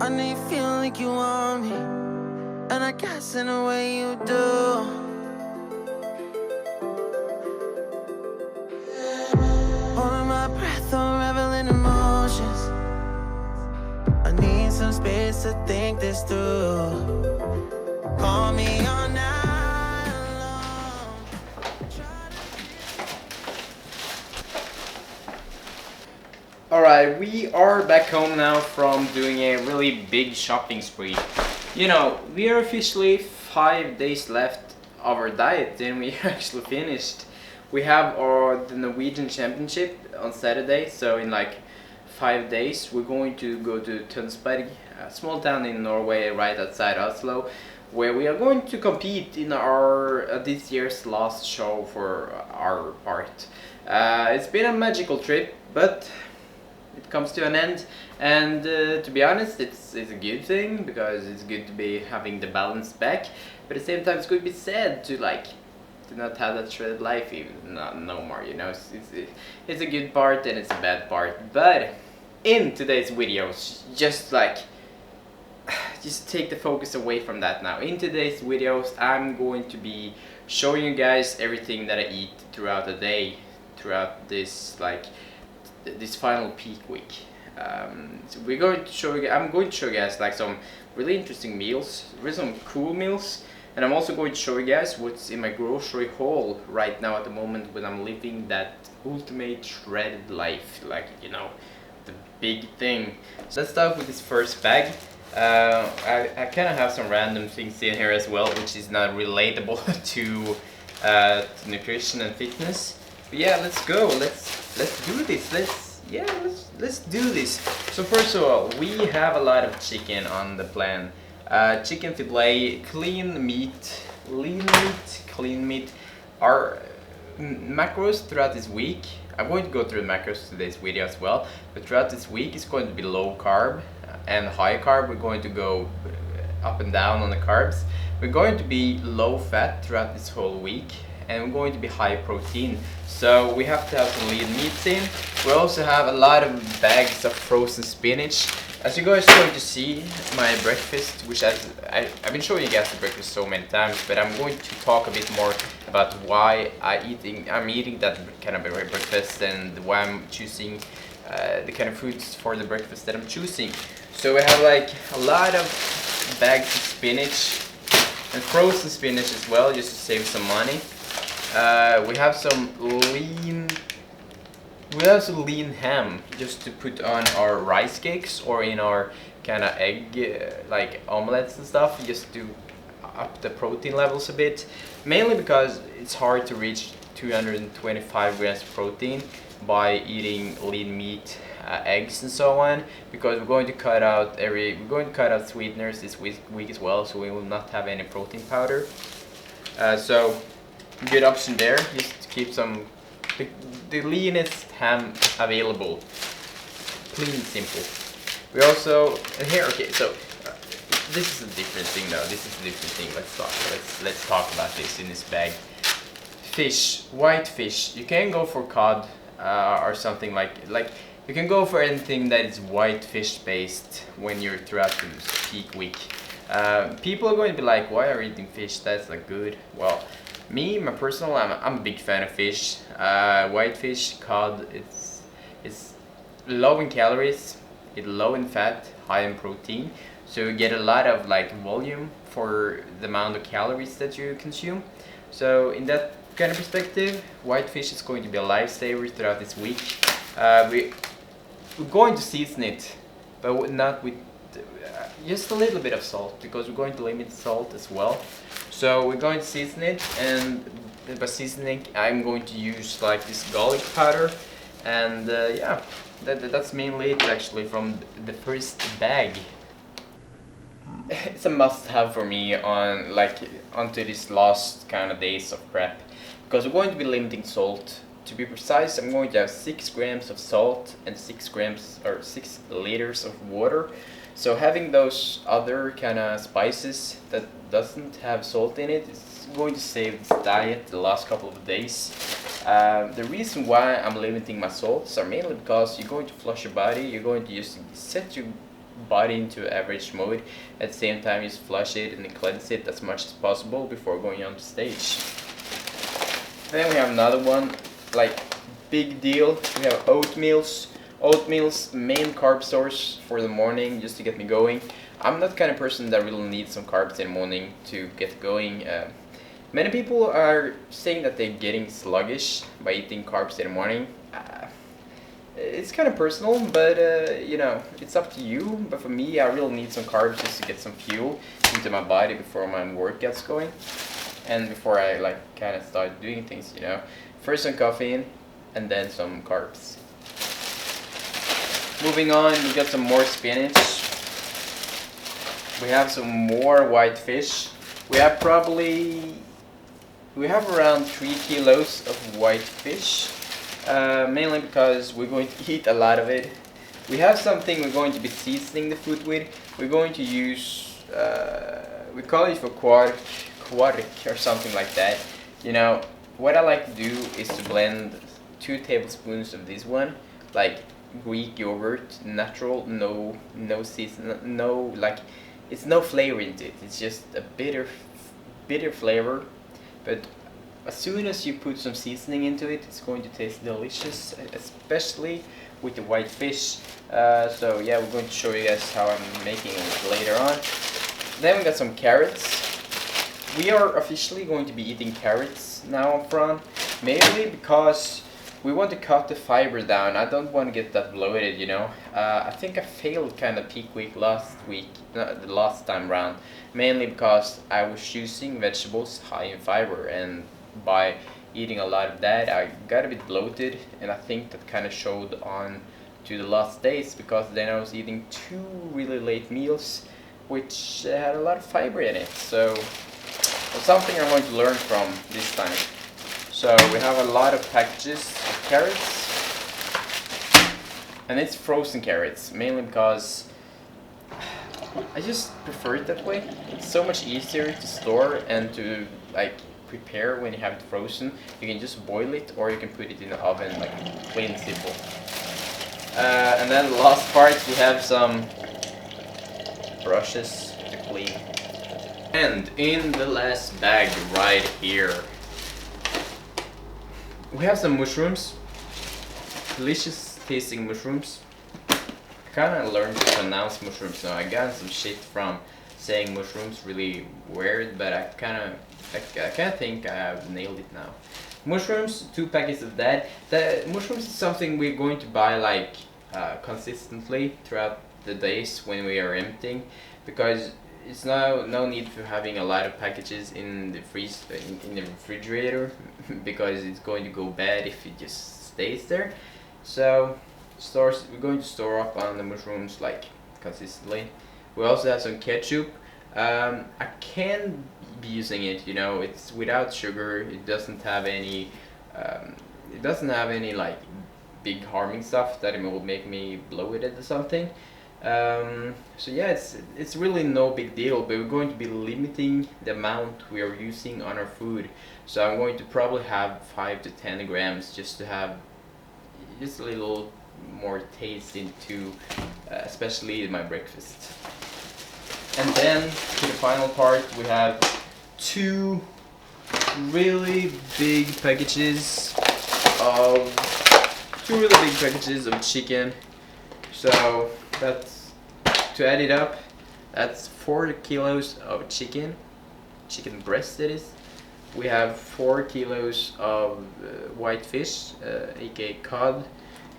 I know you feel like you want me, and I guess in a way you do. Holding my breath, unraveling emotions. I need some space to think this through. Call me all night long. Alright, we are back home now from doing a really big shopping spree. You know, we are officially 5 days left of our diet and we actually finished. We have the Norwegian Championship on Saturday, so in like 5 days we're going to go to Tønsberg, a small town in Norway right outside Oslo, where we are going to compete in our this year's last show for our part. It's been a magical trip, but it comes to an end, and to be honest, it's a good thing because it's good to be having the balance back, but at the same time it's going to be sad to not have that shredded life even no more, you know. It's a good part and it's a bad part. But in today's videos, just take the focus away from that now. In today's videos I'm going to be showing you guys everything that I eat throughout the day, throughout this this final peak week. So we're going to show you, I'm going to show you guys some really interesting meals, really some cool meals, and I'm also going to show you guys what's in my grocery haul right now at the moment when I'm living that ultimate shredded life, you know, the big thing. So let's start with this first bag. I kind of have some random things in here as well, which is not relatable to nutrition and fitness. But yeah, let's go. Let's do this. Let's do this. So first of all, we have a lot of chicken on the plan. Chicken fillet, clean meat, lean meat, clean meat. Our macros throughout this week, I'm going to go through the macros today's video as well, but throughout this week it's going to be low carb and high carb. We're going to go up and down on the carbs. We're going to be low fat throughout this whole week, and we're going to be high protein. So we have to have some lean meats in. We also have a lot of bags of frozen spinach. As you guys are going to see my breakfast, which I've been showing you guys the breakfast so many times, but I'm going to talk a bit more about why I'm eating that kind of breakfast and why I'm choosing the kind of foods for the breakfast that I'm choosing. So we have a lot of bags of spinach and frozen spinach as well, just to save some money. We have some lean ham just to put on our rice cakes or in our kind of egg omelets and stuff, just to up the protein levels a bit, mainly because it's hard to reach 225 grams of protein by eating lean meat, eggs and so on, because we're going to cut out sweeteners this week as well, so we will not have any protein powder. So good option there, just to keep the leanest ham available, plain and simple. We also here, okay, so this is a different thing though. This is a different thing. Let's talk about this in this bag. Fish, white fish. You can go for cod or something like you can go for anything that is white fish based when you're throughout this peak week. People are going to be like, why are you eating fish? That's not good. Well, my personal, I'm a big fan of fish. White fish, cod, it's low in calories, it's low in fat, high in protein, so you get a lot of volume for the amount of calories that you consume. So in that kind of perspective, white fish is going to be a lifesaver throughout this week. We're going to season it, but not with just a little bit of salt, because we're going to limit salt as well. So we're going to season it, and by seasoning I'm going to use this garlic powder, and yeah, that's mainly it actually from the first bag. It's a must-have for me onto these last kind of days of prep, because we're going to be limiting salt. To be precise, I'm going to have 6 grams of salt and 6 liters of water. So having those other kind of spices that doesn't have salt in it is going to save this diet the last couple of days. The reason why I'm limiting my salts are mainly because you're going to flush your body, you're going to just set your body into average mode. At the same time, just flush it and cleanse it as much as possible before going on to stage. Then we have another one, like big deal. We have oatmeals. Oatmeal's main carb source for the morning, just to get me going. I'm not the kind of person that really needs some carbs in the morning to get going. Many people are saying that they're getting sluggish by eating carbs in the morning. It's kind of personal, but you know, it's up to you. But for me, I really need some carbs just to get some fuel into my body before my work gets going, and before I like kind of start doing things. You know, first some caffeine, and then some carbs. Moving on, we got some more spinach. We have some more white fish. We have around 3 kilos of white fish. Mainly because we're going to eat a lot of it. We have something we're going to be seasoning the food with. We're going to use, we call it for quark or something like that. You know, what I like to do is to blend 2 tablespoons of this one, like Greek yogurt, natural, no season, no like, it's no flavor into it. It's just a bitter flavor, but as soon as you put some seasoning into it, it's going to taste delicious, especially with the white fish. So yeah, we're going to show you guys how I'm making it later on. Then we got some carrots. We are officially going to be eating carrots now on front, mainly because we want to cut the fiber down. I don't want to get that bloated, you know. I think I failed kind of peak week last week, the last time round, mainly because I was choosing vegetables high in fiber, and by eating a lot of that, I got a bit bloated, and I think that kind of showed on to the last days, because then I was eating 2 really late meals, which had a lot of fiber in it. So it's something I'm going to learn from this time. So we have a lot of packages of carrots, and it's frozen carrots, mainly because I just prefer it that way. It's so much easier to store and to like prepare when you have it frozen. You can just boil it, or you can put it in the oven, like plain and simple. And then the last part, we have some brushes to clean. And in the last bag right here, we have some mushrooms, delicious tasting mushrooms. I kind of learned to pronounce mushrooms now. I got some shit from saying mushrooms really weird, but I kind of think I have nailed it now. Mushrooms, 2 packets of that. The mushrooms is something we're going to buy like consistently throughout the days when we are emptying, because it's no need for having a lot of packages in the in the refrigerator because it's going to go bad if it just stays there. So we're going to store up on the mushrooms like consistently. We also have some ketchup. I can be using it, you know, it's without sugar. It doesn't have any like big harming stuff that it will make me bloated or something. So yeah, it's really no big deal, but we're going to be limiting the amount we are using on our food. So I'm going to probably have 5 to 10 grams just to have just a little more taste into especially my breakfast. And then to the final part, we have 2 really big packages of chicken. So that's, to add it up, that's 4 kilos of chicken breast that is. We have 4 kilos of white fish, aka cod.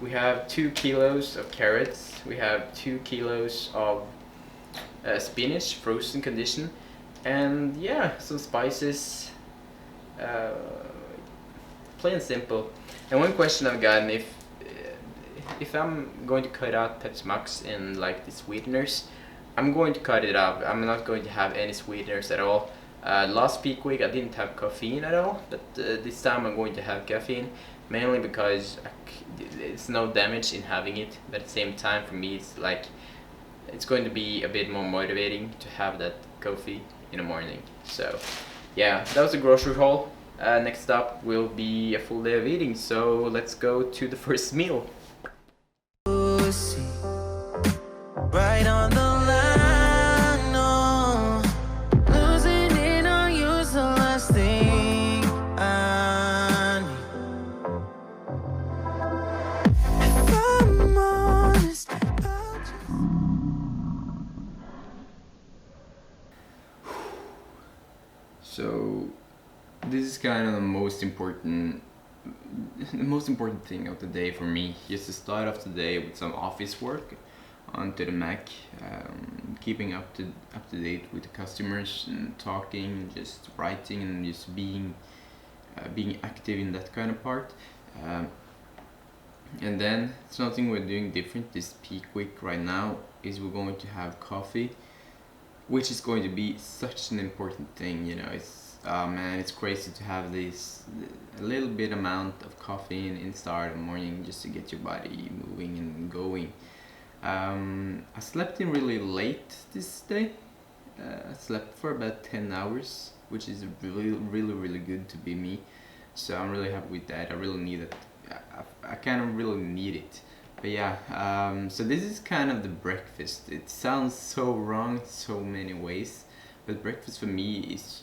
We have 2 kilos of carrots. We have 2 kilos of spinach, frozen condition, and yeah, some spices. Plain and simple. And one question I've gotten, if I'm going to cut out Pepsi Max and like the sweeteners, I'm going to cut it out. I'm not going to have any sweeteners at all. Last peak week I didn't have caffeine at all, but this time I'm going to have caffeine, mainly because it's no damage in having it, but at the same time for me it's like it's going to be a bit more motivating to have that coffee in the morning. So yeah, that was a grocery haul. Next up will be a full day of eating, so let's go to the first meal. Right on So this is kind of the most important thing of the day for me, just to start off the day with some office work onto the Mac, keeping up to date with the customers and talking, just writing and just being active in that kind of part. And then something we're doing different this peak week right now is we're going to have coffee, which is going to be such an important thing. You know, it's man, it's crazy to have this a little bit amount of caffeine in start of the morning just to get your body moving and going. I slept in really late this day. I slept for about 10 hours, which is really good to be me. So I'm really happy with that. I really need it. I kind of really need it. But yeah, so this is kind of the breakfast. It sounds so wrong in so many ways, but breakfast for me is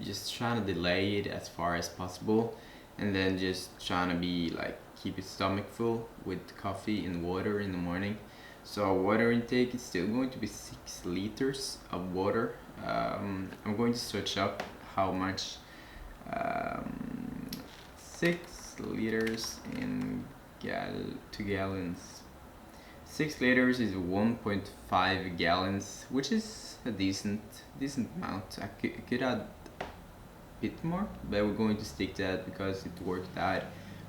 just trying to delay it as far as possible, and then just trying to be like keep your stomach full with coffee and water in the morning. So water intake is still going to be 6 liters of water. I'm going to switch up how much. 6 liters in 2 gallons. 6 liters is 1.5 gallons, which is a decent amount. I could add a bit more, but we're going to stick to that because it worked out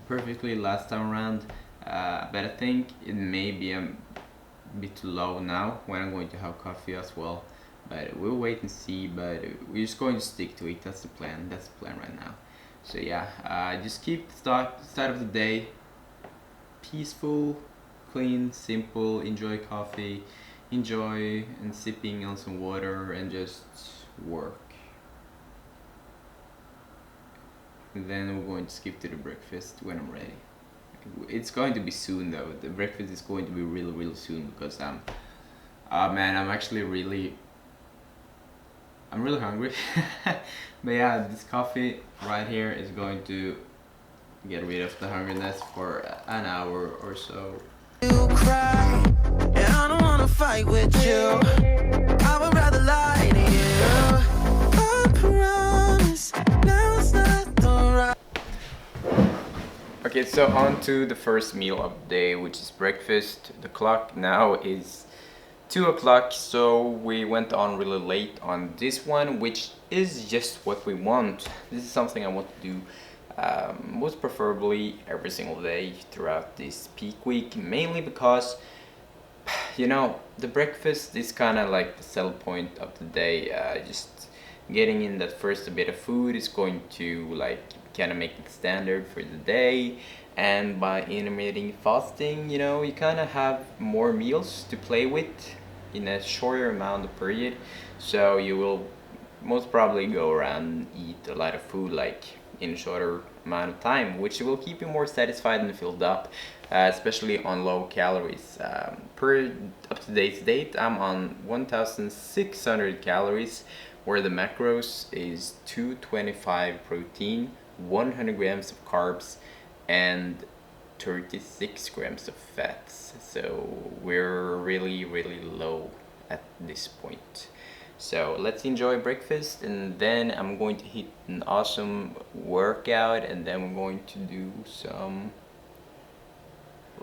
perfectly last time around. But I think it may be a bit low now when I'm going to have coffee as well. But we'll wait and see. But we're just going to stick to it. That's the plan. That's the plan right now. So yeah, just keep the start of the day peaceful, clean, simple. Enjoy coffee, enjoy and sipping on some water, and just work. And then we're going to skip to the breakfast when I'm ready. It's going to be soon though. The breakfast is going to be really soon because man, I'm really hungry. But yeah, this coffee right here is going to get rid of the hungriness for an hour or so. You cry, and I don't wanna fight with you. I would rather lie to you. I promise, now it's not the right. Okay, so on to the first meal of the day, which is breakfast. The clock now is 2 o'clock, so we went on really late on this one, which is just what we want. This is something I want to do most preferably every single day throughout this peak week, mainly because, you know, the breakfast is kind of like the sell point of the day. Just getting in that first bit of food is going to like kind of make it standard for the day. And by intermittent fasting, you know, you kind of have more meals to play with in a shorter amount of period. So you will most probably go around and eat a lot of food like in a shorter amount of time, which will keep you more satisfied and filled up, especially on low calories. Per up to date, I'm on 1,600 calories, where the macros is 225 protein, 100 grams of carbs, and 36 grams of fats. So we're really low at this point. So let's enjoy breakfast, and then I'm going to hit an awesome workout, and then we're going to do some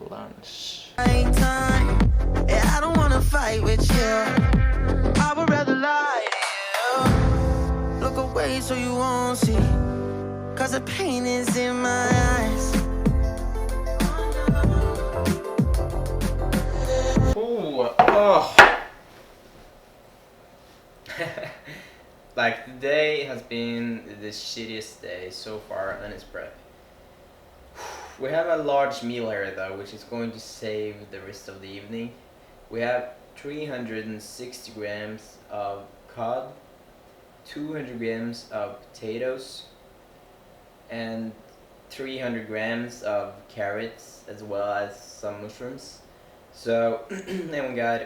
lunch. Time, yeah, I don't wanna fight with you. I would rather lie to you. Look away so you won't see, cause the pain is in my eyes. Ooh, oh. Like, today has been the shittiest day so far on its breath. We have a large meal here though, which is going to save the rest of the evening. We have 360 grams of cod, 200 grams of potatoes, and 300 grams of carrots, as well as some mushrooms. So then we got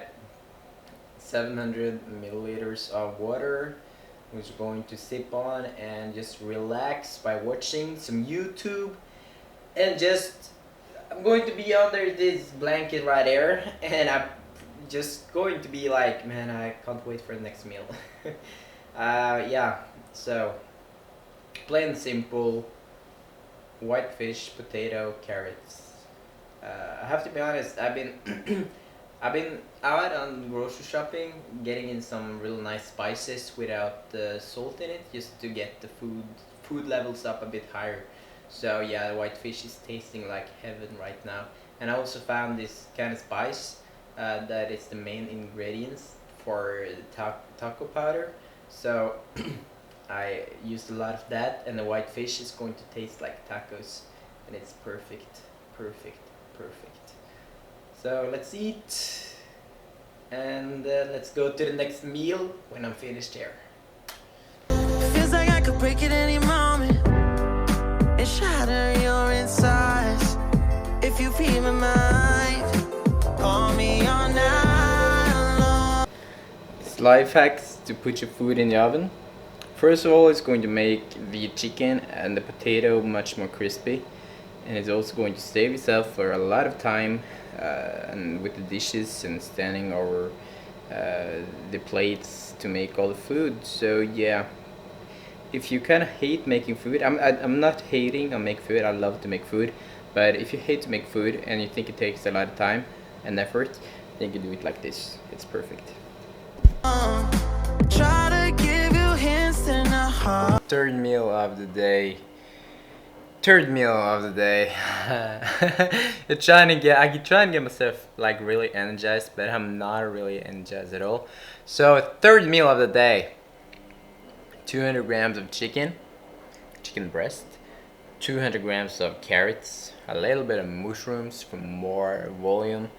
700 milliliters of water, which we're going to sip on and just relax by watching some YouTube. And just, I'm going to be under this blanket right here, and I'm just going to be like, man, I can't wait for the next meal. Yeah, so Plain simple, white fish, potato, carrots. I have to be honest, I've been I've been out on grocery shopping, getting in some real nice spices without salt in it, just to get the food levels up a bit higher. So yeah, white fish is tasting like heaven right now. And I also found this kind of spice that is the main ingredients for the taco powder. So I used a lot of that, and the white fish is going to taste like tacos, and it's perfect, perfect, perfect. So let's eat, and let's go to the next meal when I'm finished here. Feels like I could break it any moment and shatter your insides. If you feel my mind, call me all night long. It's life hacks to put your food in the oven. First of all, it's going to make the chicken and the potato much more crispy, and it's also going to save yourself for a lot of time and with the dishes and standing over the plates to make all the food. So yeah, if you kind of hate making food, I'm not hating on make food. I love to make food, but if you hate to make food and you think it takes a lot of time and effort, then you can do it like this. It's perfect. Try to give you hints in a heart. Third meal of the day. Third meal of the day. I keep trying to get myself like really energized, but I'm not really energized at all. So third meal of the day. 200 grams of chicken breast, 200 grams of carrots, a little bit of mushrooms for more volume,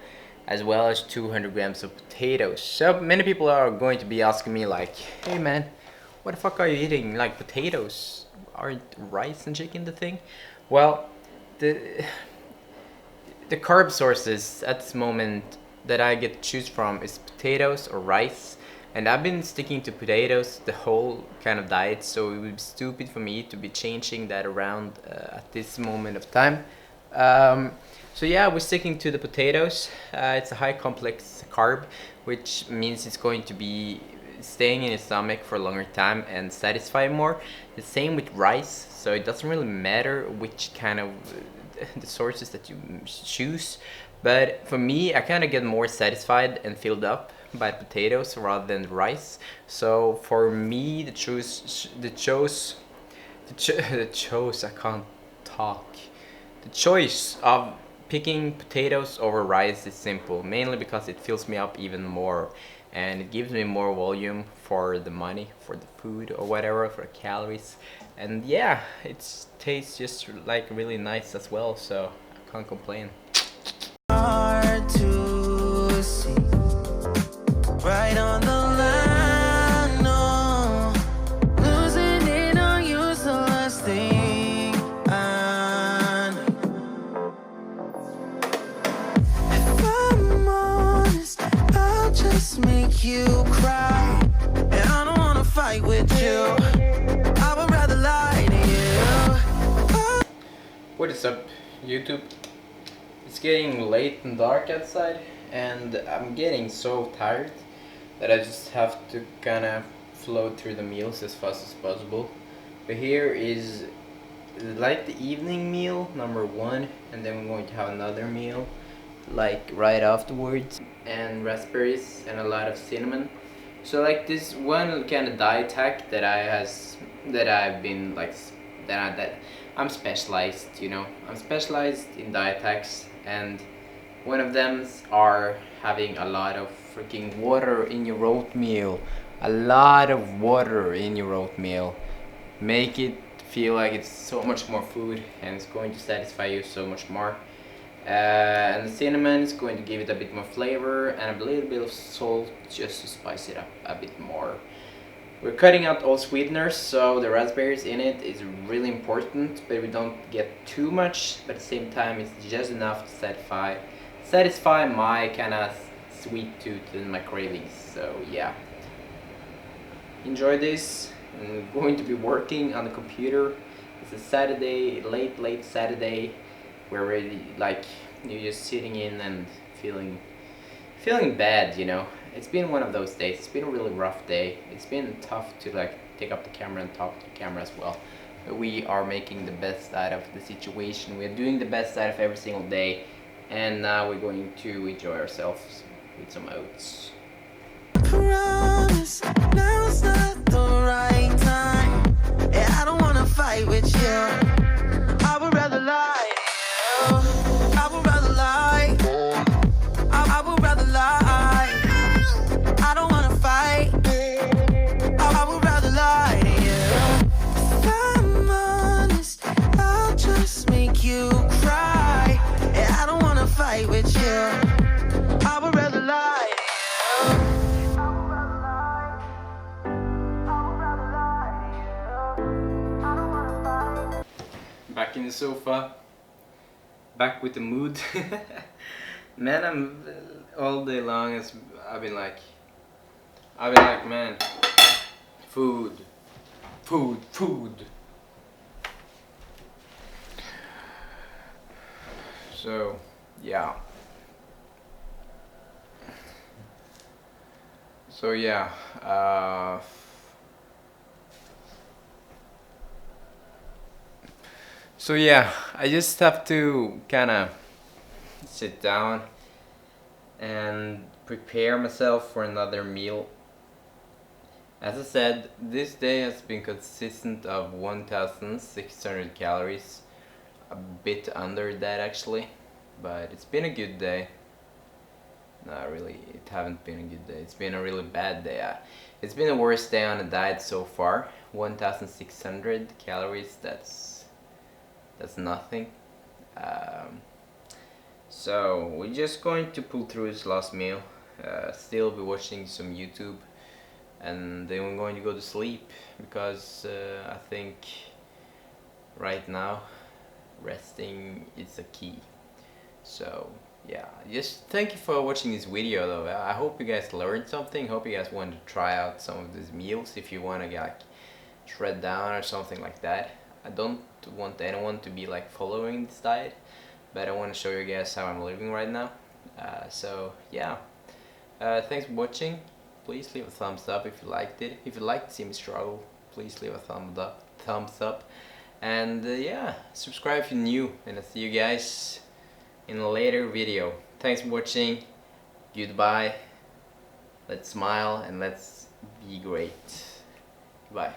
as well as 200 grams of potatoes. So many people are going to be asking me like, hey man, what the fuck are you eating? Like potatoes? Aren't rice and chicken the thing? Well, the carb sources at this moment that I get to choose from is potatoes or rice. And I've been sticking to potatoes the whole kind of diet, so it would be stupid for me to be changing that around at this moment of time. So yeah, we're sticking to the potatoes. It's a high complex carb, which means it's going to be staying in your stomach for a longer time and satisfy more. The same with rice, so it doesn't really matter which kind of the sources that you choose. But for me, I kind of get more satisfied and filled up by potatoes rather than rice. So for me, the choice of picking potatoes over rice is simple, mainly because it fills me up even more and it gives me more volume for the money, for the food or whatever, for the calories. And yeah, it tastes just like really nice as well, so I can't complain. Hard to see. Right on the line, no. Losing it on you, so last thing I know. If I'm honest, I'll just make you cry. And I don't wanna fight with you. I would rather lie to you. What is up, YouTube? It's getting late and dark outside, and I'm getting so tired that I just have to kind of float through the meals as fast as possible. But here is like the evening meal number one, and then we're going to have another meal like right afterwards, and raspberries and a lot of cinnamon. So like this one kind of diet hack that I've been like that I'm specialized, you know. I'm specialized in diet hacks, and one of them are having a lot of freaking water in your oatmeal. A lot of water in your oatmeal. Make it feel like it's so much more food and it's going to satisfy you so much more. And the cinnamon is going to give it a bit more flavor, and a little bit of salt just to spice it up a bit more. We're cutting out all sweeteners, so the raspberries in it is really important, but we don't get too much, but at the same time it's just enough to satisfy my kind of sweet tooth and my cravings. So yeah, enjoy this. I'm going to be working on the computer. It's a Saturday, late Saturday, where really like you're just sitting in and feeling bad, you know. It's been one of those days. It's been a really rough day. It's been tough to like take up the camera and talk to the camera as well. we are making the best out of the situation. We are doing the best out of every single day, and now we're going to enjoy ourselves with some oats. Promise, now's not the right time. Yeah, I don't wanna fight with you. I would rather lie to you. I would rather lie. I would rather lie. I don't wanna fight. I would rather lie to you. If I'm honest, I'll just make you cry. Yeah, I don't wanna fight with you. I would rather lie to you. Back in the sofa, back with the mood. Man, I'm all day long. I've been like, man, food. So, yeah. So yeah, I just have to kind of sit down and prepare myself for another meal. As I said, this day has been consistent of 1,600 calories, a bit under that actually, but it's been a good day. No, really, it haven't been a good day. It's been a really bad day. It's been the worst day on the diet so far. 1,600 calories, that's nothing. So we're just going to pull through this last meal, still be watching some YouTube, and then we're going to go to sleep, because I think right now resting is a key. So yeah, just thank you for watching this video though. I hope you guys learned something. Hope you guys want to try out some of these meals if you want to like shred down or something like that. I don't want anyone to be like following this diet, but I want to show you guys how I'm living right now. So yeah, thanks for watching. Please leave a thumbs up if you liked it. If you liked to see me struggle, please leave a thumbs up. And yeah, subscribe if you're new, and I'll see you guys in a later video. Thanks for watching. Goodbye. Let's smile and let's be great. Goodbye.